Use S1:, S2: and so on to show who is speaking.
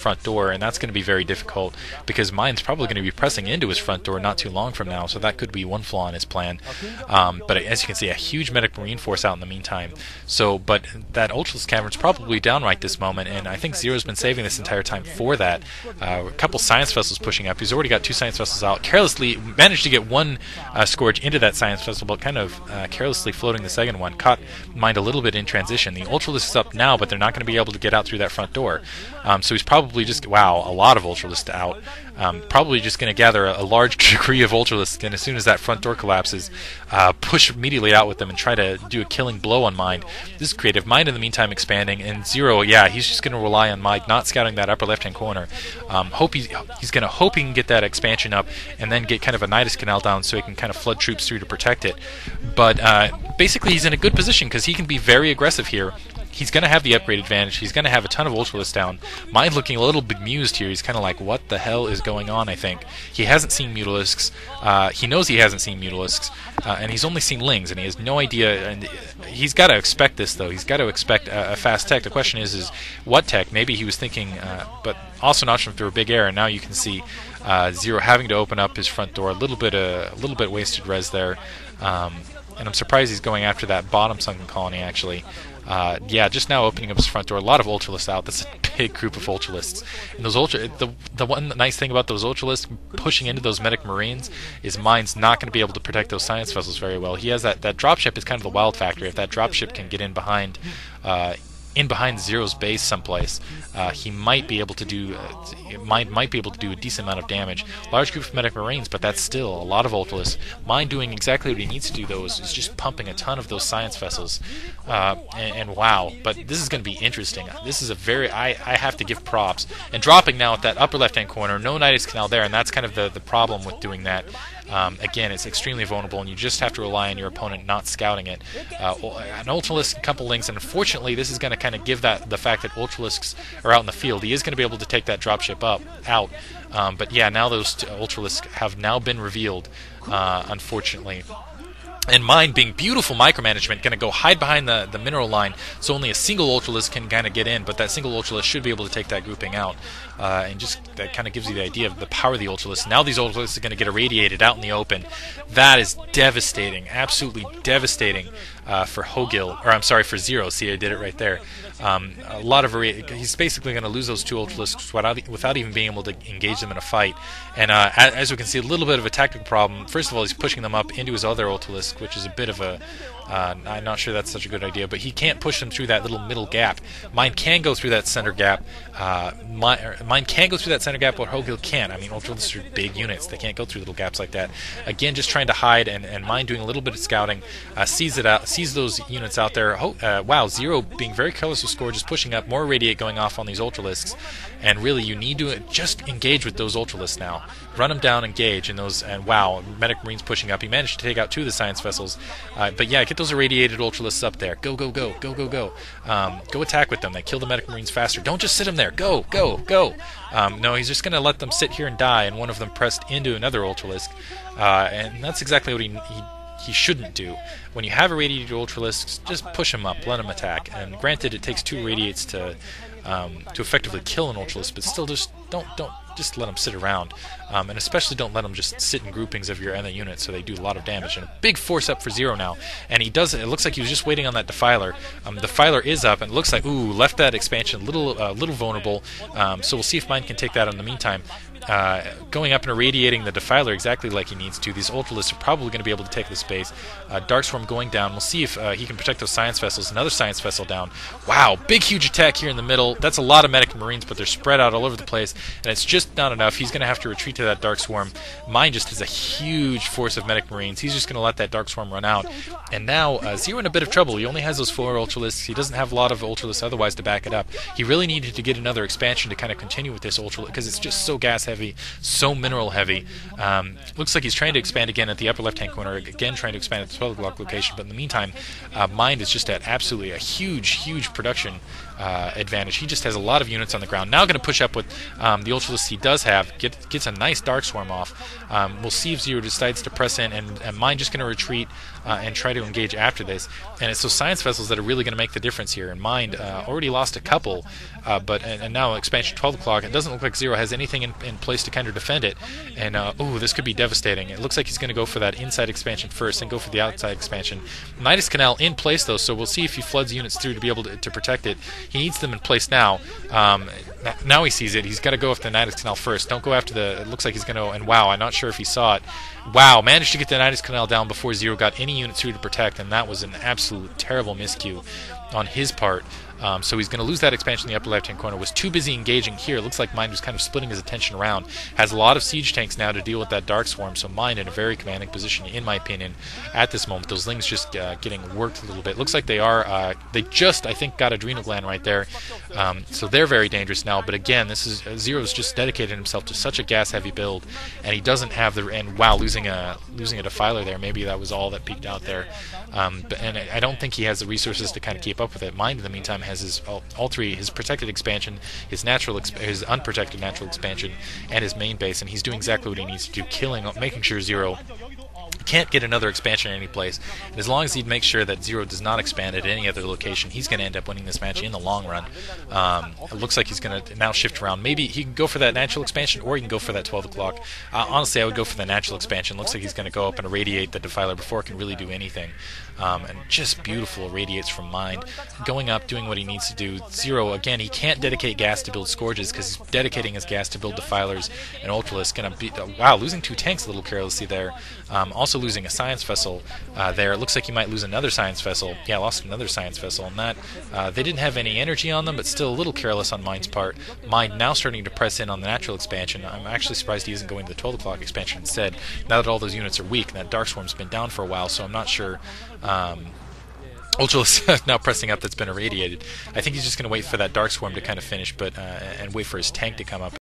S1: front door, and that's going to be very difficult because Mine's probably going to be pressing into his front door not too long from now, so that could be one flaw in his plan. But as you can see, a huge medic marine force out in the meantime. So, but that Ultralisk Cavern's probably down right this moment, and I think Zero's been saving this entire time for that. A couple science vessels pushing up. He's already got 2 science vessels out. Carelessly managed to get one Scourge into that science vessel, but kind of carelessly floating the second one. Caught Mind a little bit in transition. The Ultralisk is up now, but they're not going to be able to get out through that front door. So he's probably just, wow, a lot of Ultralisk out. Probably just going to gather a large degree of Ultralisk, and as soon as that front door collapses, push immediately out with them and try to do a killing blow on Mind. This is creative. Mind in the meantime expanding, and Zero, yeah, he's just going to rely on Mind not scouting that upper left-hand corner. He's going to hope he can get that expansion up and then get kind of a Nidus Canal down so he can kind of flood troops through to protect it. But basically he's in a good position because he can be very aggressive here. He's going to have the upgrade advantage. He's going to have a ton of Ultralisk down. Mind looking a little bemused here. He's kind of like, what the hell is going on, I think. He hasn't seen Mutalisks. He knows he hasn't seen Mutalisks. And he's only seen Lings, and he has no idea. And he's got to expect this, though. He's got to expect a fast tech. The question is what tech? Maybe he was thinking, but also notched him through a big error. And now you can see Zero having to open up his front door. A little bit wasted res there. And I'm surprised he's going after that bottom sunken colony, actually. Yeah, just now opening up his front door. A lot of Ultralisks out. That's a big group of Ultralisks. And those the one nice thing about those Ultralisks pushing into those medic marines is Mind's not going to be able to protect those science vessels very well. He has that dropship is kind of the wild factor. If that dropship can get in behind Zero's base someplace, he might be able to do might be able to do a decent amount of damage. Large group of medic marines, but that's still a lot of Ultralisks. Mind doing exactly what he needs to do, though, is just pumping a ton of those science vessels. And wow, but this is going to be interesting. This is a very I have to give props. And dropping now at that upper left-hand corner, no Nidus Canal there, and that's kind of the problem with doing that. Again, it's extremely vulnerable, and you just have to rely on your opponent not scouting it. An Ultralisk, a couple Lings, and unfortunately, this is going to kind of give the fact that Ultralisks are out in the field. He is going to be able to take that dropship out. But yeah, now those Ultralisks have now been revealed, unfortunately. And Mind, being beautiful micromanagement, going to go hide behind the mineral line, so only a single Ultralisk can kind of get in, but that single Ultralisk should be able to take that grouping out. And just that kind of gives you the idea of the power of the Ultralisk. Now these Ultralisks are going to get irradiated out in the open. That is devastating, absolutely devastating for Hogil, or I'm sorry, for Zero. See, I did it right there. A lot of he's basically going to lose those 2 Ultralisks without even being able to engage them in a fight. And as we can see, a little bit of a tactical problem. First of all, he's pushing them up into his other Ultralisk, which is a bit of a I'm not sure that's such a good idea, but he can't push them through that little middle gap. Mine can go through that center gap. Mine can go through that center gap, but Hogil can't. I mean, Ultralisks are big units. They can't go through little gaps like that. Again, just trying to hide, and Mine doing a little bit of scouting, sees those units out there. Wow, Zero being very careless with Scourge, just pushing up, more Radiate going off on these Ultralisks. And really, you need to just engage with those Ultralisks now. Run them down, engage, and wow, Medic Marines pushing up. He managed to take out 2 of the Science Vessels. But yeah, get those irradiated Ultralisks up there. Go, go, go, go, go, go. Go attack with them. They kill the Medic Marines faster. Don't just sit them there. Go, go, go. No, he's just going to let them sit here and die, and one of them pressed into another Ultralisk. And that's exactly what he shouldn't do. When you have irradiated Ultralisks, just push them up, let them attack. And granted, it takes 2 irradiates to effectively kill an Ultralisk, but still just don't just let them sit around, and especially don't let them just sit in groupings of your other units, so they do a lot of damage. And a big force up for Zero now, and he does it. It looks like he was just waiting on that Defiler. Defiler is up, and it looks like left that expansion a little vulnerable. So we'll see if Mine can take that in the meantime. Going up and irradiating the Defiler exactly like he needs to. These Ultralisks are probably going to be able to take the space. Dark Swarm going down. We'll see if he can protect those Science Vessels. Another Science Vessel down. Wow, big huge attack here in the middle. That's a lot of Medic Marines, but they're spread out all over the place, and it's just not enough. He's going to have to retreat to that Dark Swarm. Mine just has a huge force of Medic Marines. He's just going to let that Dark Swarm run out. And now Zero in a bit of trouble. He only has those 4 Ultralisks. He doesn't have a lot of Ultralisks otherwise to back it up. He really needed to get another expansion to kind of continue with this Ultralisk, because it's just so gas heavy, so mineral heavy. Looks like he's trying to expand again at the upper left-hand corner, again trying to expand at the 12 o'clock location, but in the meantime, Mind is just at absolutely a huge production advantage. He just has a lot of units on the ground. Now going to push up with the Ultralisks he does have, gets a nice Dark Swarm off. We'll see if Zero decides to press in, and Mind just going to retreat and try to engage after this. And it's those science vessels that are really going to make the difference here. And Mind already lost a couple, and now expansion 12 o'clock. It doesn't look like Zero has anything in place to kind of defend it. And this could be devastating. It looks like he's going to go for that inside expansion first and go for the outside expansion. Nidus Canal in place though, so we'll see if he floods units through to be able to protect it. He needs them in place now. Now he sees it. He's got to go after the Nidus Canal first. Don't go after the... It looks like he's going to... And wow, I'm not sure if he saw it. Wow, managed to get the Nidus Canal down before Zero got any units through to protect, and that was an absolute terrible miscue on his part. So he's going to lose that expansion in the upper left-hand corner. Was too busy engaging here. It looks like Mind was kind of splitting his attention around. Has a lot of siege tanks now to deal with that Dark Swarm, so Mind in a very commanding position, in my opinion, at this moment. Those Lings just getting worked a little bit. Looks like they are... they just, I think, got Adrenal Gland right there. So they're very dangerous now. But again, this is... Zero's just dedicated himself to such a gas-heavy build, and he doesn't have the... And wow, losing a Defiler there. Maybe that was all that peaked out there. And I don't think he has the resources to kind of keep up with it. Mind, in the meantime, has his all three, his protected expansion, his unprotected natural expansion, and his main base, and he's doing exactly what he needs to do, making sure Zero can't get another expansion in any place. And as long as he makes sure that Zero does not expand at any other location, he's going to end up winning this match in the long run. It looks like he's going to now shift around. Maybe he can go for that natural expansion, or he can go for that 12 o'clock. Honestly, I would go for the natural expansion. Looks like he's going to go up and irradiate the Defiler before it can really do anything. And just beautiful irradiates from Mind. Going up, doing what he needs to do. Zero, again, he can't dedicate gas to build Scourges because he's dedicating his gas to build Defilers and Ultralisk. Going to be wow, losing 2 tanks a little carelessly there. Also losing a Science Vessel there. It looks like he might lose another Science Vessel. Yeah, lost another Science Vessel. And that they didn't have any energy on them, but still a little careless on Mind's part. Mind now starting to press in on the natural expansion. I'm actually surprised he isn't going to the 12 o'clock expansion instead, now that all those units are weak and that Dark Swarm's been down for a while, so I'm not sure. Ultralisk now pressing up, that's been irradiated. I think he's just going to wait for that Dark Swarm to kind of finish, and wait for his tank to come up.